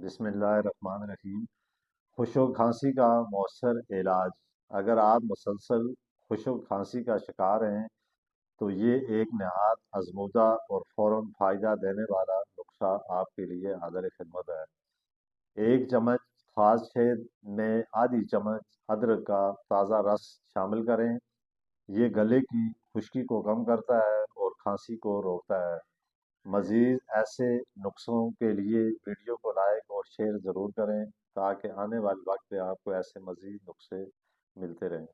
बिस्मिल्लाहिर्रहमानिर्रहीम। खुशक खांसी का मौसर इलाज। अगर आप मुसलसल खुशक खांसी का शिकार हैं तो ये एक नहायत आजमूदा और फ़ौरन फ़ायदा देने वाला नुस्खा आपके लिए हाज़िर खिदमत है। एक चम्मच खास शहद में आधी चम्मच अदरक का ताज़ा रस शामिल करें। ये गले की खुश्की को कम करता है और खांसी को रोकता है। मज़ीद ऐसे नुस्ख़ों के लिए वीडियो को लाइक और शेयर ज़रूर करें ताकि आने वाले वक्त में आपको ऐसे मज़ीद नुस्खे मिलते रहें।